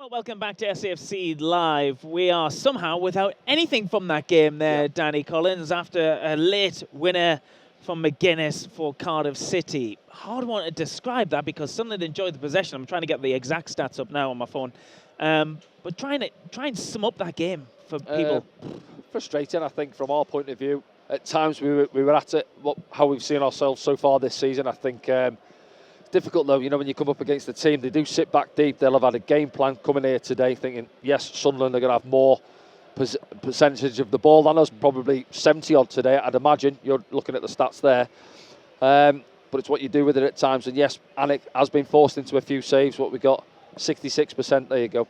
Well, welcome back to SAFC Live. We are somehow without anything from that game there, Danny Collins, after a late winner from McGuinness for Cardiff City. Hard one to describe that because Sunderland enjoyed the possession. I'm trying to get the exact stats up now on my phone. But try and sum up that game for people. Frustrating, I think, from our point of view. At times we were at it, how we've seen ourselves so far this season. I think difficult though, when you come up against the team, they do sit back deep. They'll have had a game plan coming here today thinking, yes, Sunderland are going to have more percentage of the ball than us, probably 70 odd today, I'd imagine. You're looking at the stats there. But it's what you do with it at times. And yes, Anik has been forced into a few saves. What we got, 66%, there you go.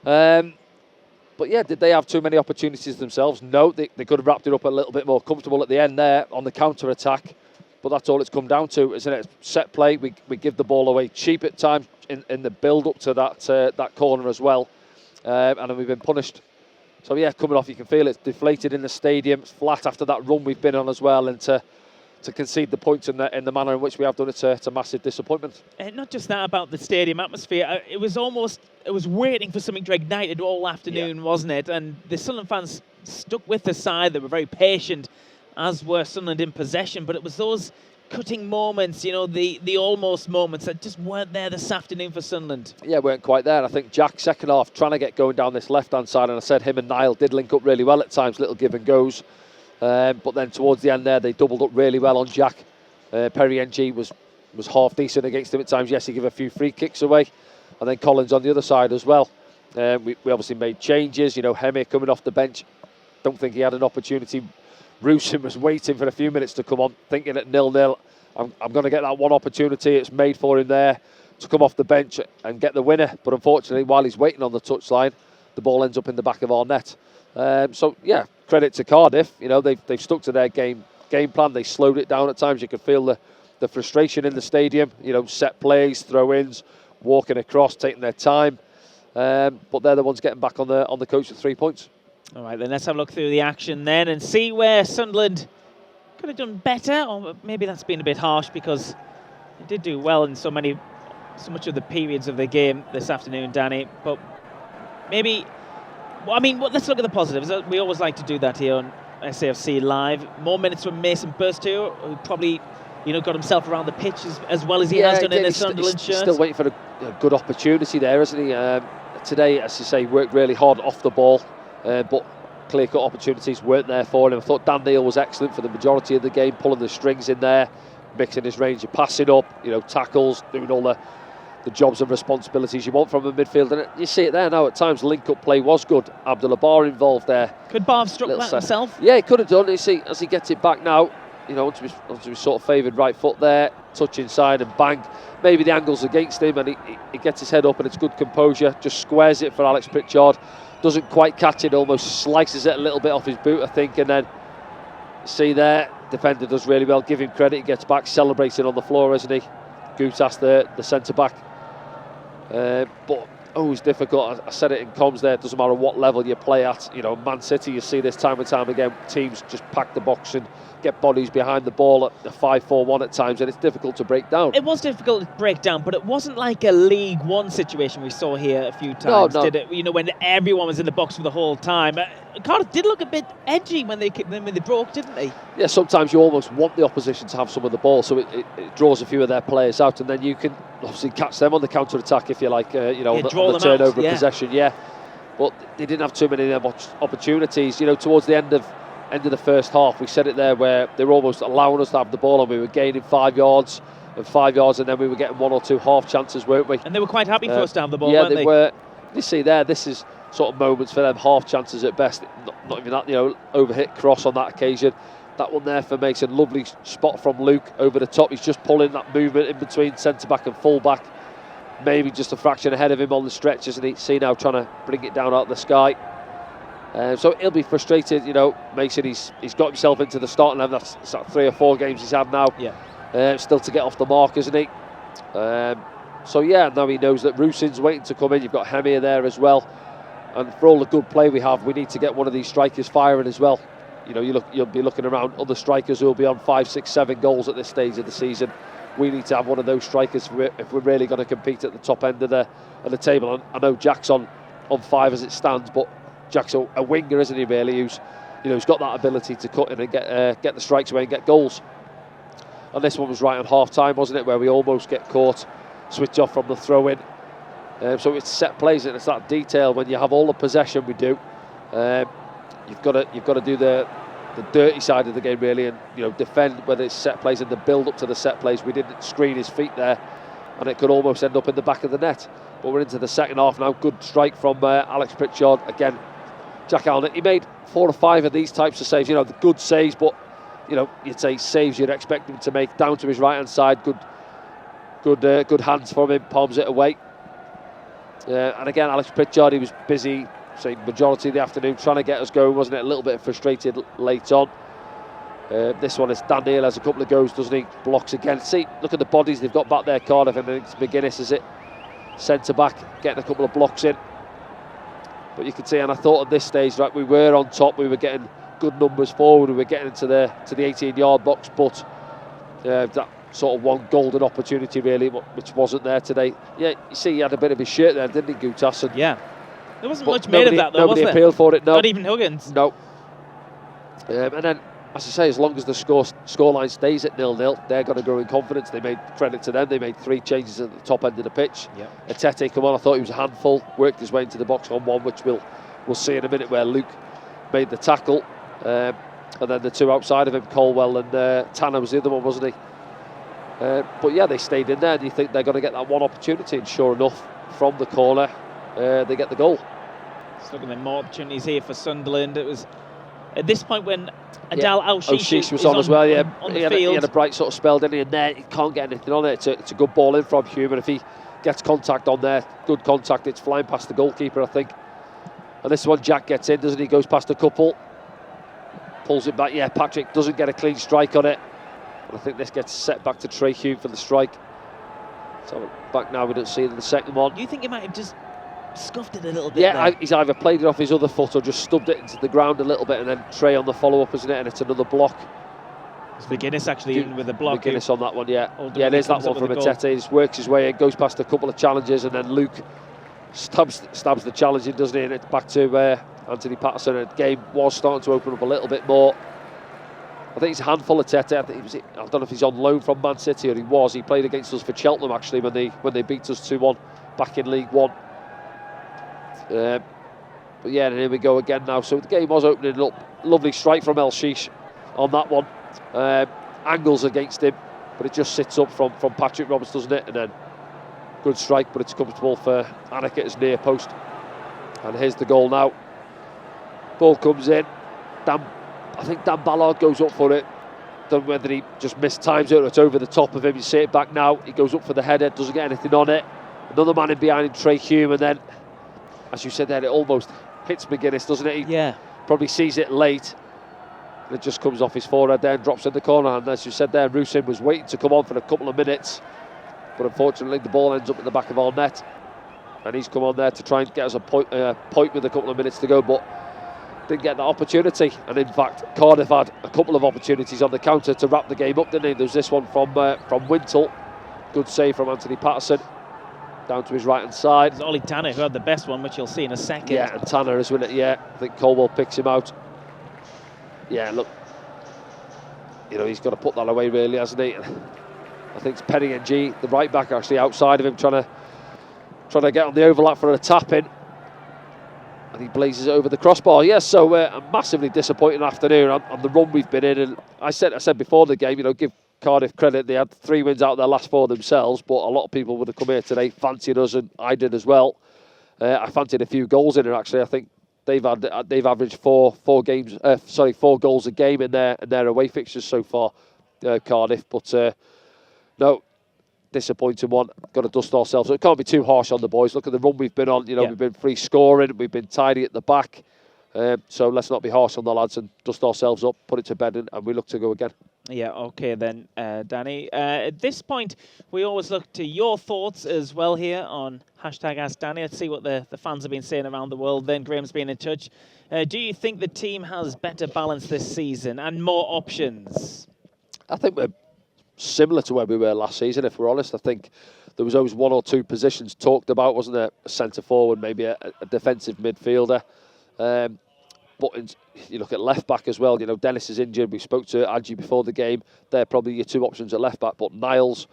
But yeah, did they have too many opportunities themselves? No, they could have wrapped it up a little bit more comfortable at the end there on the counter-attack. But that's all it's come down to, isn't it? Set play, we give the ball away cheap at times in the build-up to that corner as well. And then we've been punished. So yeah, coming off, you can feel it's deflated in the stadium. It's flat after that run we've been on as well. And to concede the points in the manner in which we have done it's a massive disappointment. And not just that about the stadium atmosphere. It was waiting for something to ignite it all afternoon, wasn't it? And the Sunderland fans stuck with the side. They were very patient, as were Sunderland in possession, but it was those cutting moments, the almost moments that just weren't there this afternoon for Sunderland. Yeah, weren't quite there. I think Jack, second half, trying to get going down this left-hand side, and I said him and Niall did link up really well at times, little give and goes. But then towards the end there, they doubled up really well on Jack. Perry NG was half decent against him at times. Yes, he gave a few free kicks away. And then Collins on the other side as well. We obviously made changes. Hemi coming off the bench. Don't think he had an opportunity. Rusin was waiting for a few minutes to come on, thinking at 0-0, I'm going to get that one opportunity. It's made for him there to come off the bench and get the winner. But unfortunately, while he's waiting on the touchline, the ball ends up in the back of our net. So, yeah, credit to Cardiff. They've stuck to their game plan. They slowed it down at times. You could feel the frustration in the stadium. Set plays, throw-ins, walking across, taking their time. But they're the ones getting back on the coach with 3 points. All right, then let's have a look through the action then and see where Sunderland could have done better, or maybe that's been a bit harsh because they did do well in so much of the periods of the game this afternoon, Danny. But maybe, let's look at the positives. We always like to do that here on SAFC Live. More minutes from Mason Burstow, who probably got himself around the pitch as well as he has done in his Sunderland shirt. Still waiting for a good opportunity there, isn't he? Today, as you say, worked really hard off the ball. But clear-cut opportunities weren't there for him. I thought Dan Neil was excellent for the majority of the game, pulling the strings in there, mixing his range of passing up, tackles, doing all the jobs and responsibilities you want from a midfielder. And you see it there now at times. Link-up play was good. Abdullah Bar involved there. Could Bar have struck that himself? Yeah, he could have done. You see, as he gets it back now, once we sort of favoured right foot there, touch inside and bang. Maybe the angle's against him and he gets his head up and it's good composure. Just squares it for Alex Pritchard. Doesn't quite catch it, almost slices it a little bit off his boot, I think. And then, see there, defender does really well. Give him credit, he gets back, celebrating on the floor, isn't he? Gutas, the centre-back. But always difficult. I said it in comms there, it doesn't matter what level you play at. Man City, you see this time and time again, teams just pack the box and get bodies behind the ball at the 5-4-1 at times, and it's difficult to break down. It was difficult to break down, but it wasn't like a League One situation we saw here a few times, did it? When everyone was in the box for the whole time. Cardiff did look a bit edgy when they broke, didn't they? Yeah, sometimes you almost want the opposition to have some of the ball, so it draws a few of their players out, and then you can obviously catch them on the counter-attack if you like, on the turnover of possession, But they didn't have too many opportunities. Towards the end of the first half, we said it there, where they were almost allowing us to have the ball and we were gaining 5 yards, and then we were getting 1 or 2 half chances, weren't we? And they were quite happy for us to have the ball, weren't they? Yeah, they were. You see there, this is sort of moments for them, half chances at best. Not even that, overhit cross on that occasion. That one there for Mason, lovely spot from Luke over the top. He's just pulling that movement in between centre-back and full-back. Maybe just a fraction ahead of him on the stretch, isn't he? See now trying to bring it down out of the sky. So he'll be frustrated, Mason, he's got himself into the starting 11. That's 3 or 4 games he's had now. Yeah. Still to get off the mark, isn't he? So yeah, now he knows that Rusin's waiting to come in. You've got Hemir there as well. And for all the good play we have, we need to get one of these strikers firing as well. You'll be looking around other strikers who will be on 5, 6, 7 goals at this stage of the season. we need to have one of those strikers if we're really going to compete at the top end of the table. And I know Jack's on 5 as it stands, but Jack's a winger, isn't he? Really, who's got that ability to cut in and get the strikes away and get goals. And this one was right on half time, wasn't it, where we almost get caught, switch off from the throw in. So it's set plays and it's that detail. When you have all the possession we do, you've got to do the dirty side of the game really, and defend, whether it's set plays and the build up to the set plays. We didn't screen his feet there, and it could almost end up in the back of the net. But we're into the second half now. Good strike from Alex Pritchard again. Jack Allen, he made 4 or 5 of these types of saves. The good saves, but you'd say saves you'd expect him to make down to his right hand side. Good hands from him, palms it away. And again, Alex Pritchard, he was busy, say majority of the afternoon, trying to get us going, wasn't it? A little bit frustrated late on. This one is Dan Neal has a couple of goes, doesn't he? Blocks again. See, look at the bodies they've got back there, Cardiff, and it's McGuinness, is it? Centre back, getting a couple of blocks in. But you can see, and I thought at this stage, right, we were on top, we were getting good numbers forward, we were getting into the 18-yard box, but that sort of one golden opportunity really, which wasn't there today. Yeah, you see, he had a bit of his shirt there, didn't he, Gutas? Yeah. There wasn't much made of that, though, was there? Nobody appealed for it, no. Not even Huggins. No. And then, as I say, as long as the scoreline stays at 0-0, they're going to grow in confidence. They made credit to them. They made 3 changes at the top end of the pitch. Yep. Atete come on. I thought he was a handful. Worked his way into the box on one, which we'll see in a minute, where Luke made the tackle. And then the 2 outside of him, Colwell and Tanner was the other one, wasn't he? But yeah, they stayed in there, and you think they're going to get that one opportunity, and sure enough, from the corner, they get the goal. Just looking at more opportunities here for Sunderland. It was at this point when Adal Al-Shish was on as well. Yeah, on he the field. had a bright sort of spell, didn't he? And there, he can't get anything on it. It's a good ball in from Hume, and if he gets contact on there, good contact, it's flying past the goalkeeper, I think. And this one, Jack gets in, doesn't he? Goes past a couple, pulls it back. Yeah, Patrick doesn't get a clean strike on it. And I think this gets set back to Trey Hume for the strike. So back now, we don't see it in the second one. Do you think he might have just scuffed it a little bit? Yeah, he's either played it off his other foot or just stubbed it into the ground a little bit, and then Trey on the follow-up, isn't it? And it's another block. It's McGuinness actually in with the block. McGuinness on that one, yeah. Yeah, there's that one from Atete. He works his way in, goes past a couple of challenges, and then Luke stabs the challenge in, doesn't he? And it's back to Anthony Patterson. And the game was starting to open up a little bit more. I think it's a handful of Tete. I don't know if he's on loan from Man City, or he was. He played against us for Cheltenham actually when they beat us 2-1 back in League One. But yeah, and here we go again now. So the game was opening up. Lovely strike from El-Shish on that one. Angles against him, but it just sits up from Patrick Roberts, doesn't it? And then good strike, but it's comfortable for Anik at his near post. And here's the goal now. Ball comes in. I think Dan Ballard goes up for it. Don't know whether he just mistimes it or it's over the top of him. You see it back now. He goes up for the header, doesn't get anything on it. Another man in behind him, Trey Hume, and then, as you said there, it almost hits McGuinness, doesn't it? He probably sees it late. And it just comes off his forehead there and drops in the corner. And as you said there, Rusin was waiting to come on for a couple of minutes. But unfortunately, the ball ends up in the back of our net. And he's come on there to try and get us a point with a couple of minutes to go. But didn't get that opportunity, and in fact Cardiff had a couple of opportunities on the counter to wrap the game up, didn't they? There's this one from Wintle, good save from Anthony Patterson, down to his right hand side. It's Ollie Tanner who had the best one, which you'll see in a second. Yeah, and Tanner as well. Yeah, I think Colwell picks him out. Yeah, look, he's got to put that away really, hasn't he? I think it's Penny and G, the right back, actually outside of him, trying to get on the overlap for a tap in. And he blazes it over the crossbar. Yes, so a massively disappointing afternoon on the run we've been in. And I said before the game, give Cardiff credit. They had 3 wins out of their last 4 themselves, but a lot of people would have come here today fancying us, and I did as well. I fancied a few goals in it actually. I think they've averaged 4 goals a game in their away fixtures so far, Cardiff. But no. Disappointing one. Got to dust ourselves. So it can't be too harsh on the boys. Look at the run we've been on. We've been free scoring. We've been tidy at the back. So let's not be harsh on the lads and dust ourselves up, put it to bed, and we look to go again. Yeah, okay then, Danny. At this point, we always look to your thoughts as well here on #AskDanny. Let's see what the fans have been saying around the world. Then Graham's been in touch. Do you think the team has better balance this season and more options? I think we're similar to where we were last season, if we're honest. I think there was always one or two positions talked about, wasn't there? A centre forward, maybe a defensive midfielder. But you look at left back as well. You know, Dennis is injured. We spoke to Adji before the game. They're probably your two options at left back. But Niles,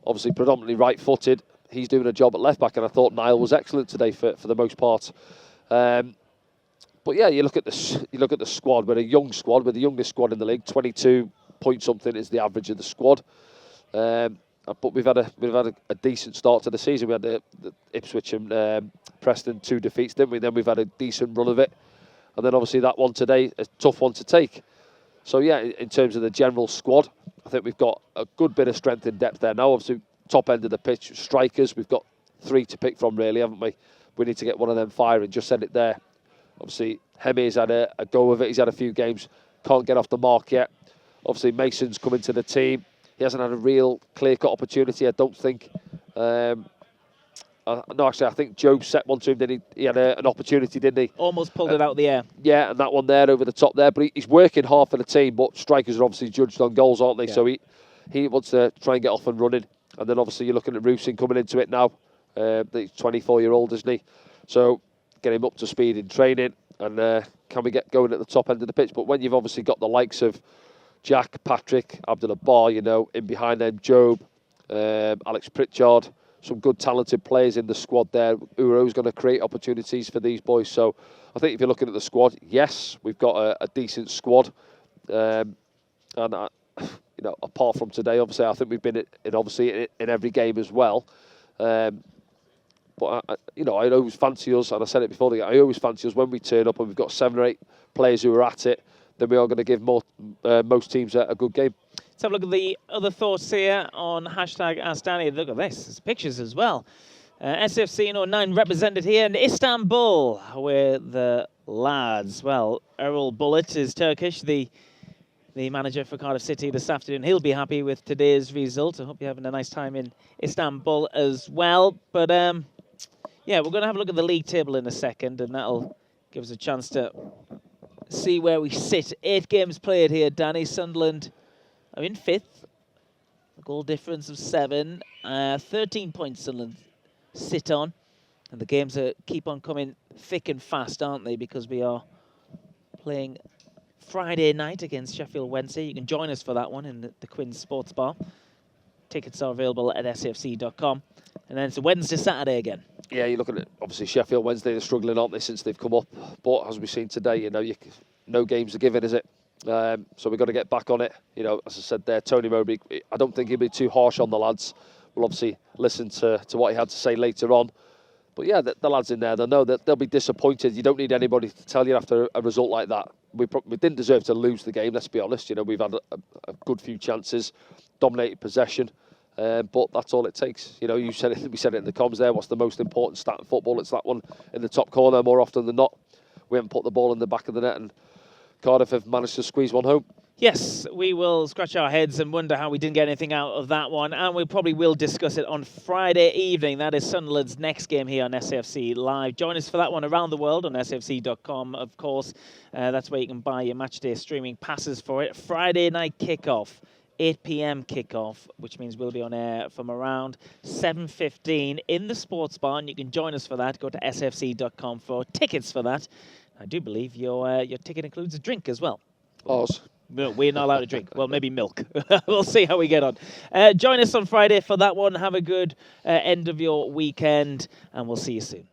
obviously predominantly right-footed, he's doing a job at left back, and I thought Niall was excellent today for the most part. But yeah, you look at the squad. We're a young squad. We're the youngest squad in the league. 22 point something is the average of the squad. But we've had a decent start to the season. We had the Ipswich and Preston 2 defeats, didn't we? Then we've had a decent run of it. And then obviously that one today, a tough one to take. So yeah, in terms of the general squad, I think we've got a good bit of strength and depth there now. Obviously, top end of the pitch, strikers, we've got 3 to pick from really, haven't we? We need to get one of them firing, just said it there. Obviously, Hemi's had a go of it. He's had a few games, can't get off the mark yet. Obviously, Mason's come into the team. He hasn't had a real clear-cut opportunity, I don't think. No, actually, I think Job set one to him. Then he had an opportunity, didn't he? Almost pulled it out of the air. Yeah, and that one there over the top there. But he's working hard for the team. But strikers are obviously judged on goals, aren't they? Yeah. So he wants to try and get off and running. And then obviously you're looking at Rusin coming into it now. He's 24-year-old, isn't he? So get him up to speed in training. And can we get going at the top end of the pitch? But when you've obviously got the likes of Jack, Patrick, Abdullah Bar, you know, in behind them, Job, Alex Pritchard, some good talented players in the squad there who are always going to create opportunities for these boys. So I think if you're looking at the squad, yes, we've got a decent squad. You know, apart from today, obviously, I think we've been in every game as well. But you know, I always fancy us, and I said it before. I always fancy us when we turn up and we've got 7 or 8 players who are at it. Then we are going to give most teams a good game. Let's have a look at the other thoughts here on #AskDanny. Look at this. There's pictures as well. SFC 09 represented here in Istanbul with the lads. Well, Erol Bulut is Turkish, the manager for Cardiff City this afternoon. He'll be happy with today's result. I hope you're having a nice time in Istanbul as well. But yeah, we're going to have a look at the league table in a second, and that'll give us a chance to see where we sit. 8 games played here, Danny. Sunderland are in 5th. A goal difference of 7. 13 points Sunderland sit on. And the games keep on coming thick and fast, aren't they? Because we are playing Friday night against Sheffield Wednesday. You can join us for that one in the Quinn Sports Bar. Tickets are available at sfc.com. And then it's a Wednesday, Saturday again. Yeah, you're looking at, obviously, Sheffield Wednesday, they're struggling, aren't they, since they've come up. But as we've seen today, you know, no games are given, is it? So we've got to get back on it. You know, as I said there, Tony Mowbray, I don't think he'll be too harsh on the lads. We'll obviously listen to what he had to say later on. But yeah, the lads in there, they'll know that they'll be disappointed. You don't need anybody to tell you after a result like that. We didn't deserve to lose the game, let's be honest. You know, we've had a good few chances, dominated possession. But that's all it takes. You know, we said it in the comms there. What's the most important stat in football? It's that one in the top corner more often than not. We haven't put the ball in the back of the net, and Cardiff have managed to squeeze one home. Yes, we will scratch our heads and wonder how we didn't get anything out of that one. And we probably will discuss it on Friday evening. That is Sunderland's next game here on SFC Live. Join us for that one around the world on sfc.com, of course. That's where you can buy your matchday streaming passes for it. Friday night kickoff. 8 p.m. kickoff, which means we'll be on air from around 7:15 in the sports bar, and you can join us for that. Go to sfc.com for tickets for that. I do believe your ticket includes a drink as well. Ours. No, we're not allowed to drink. Well, maybe milk. We'll see how we get on. Join us on Friday for that one. Have a good end of your weekend, and we'll see you soon.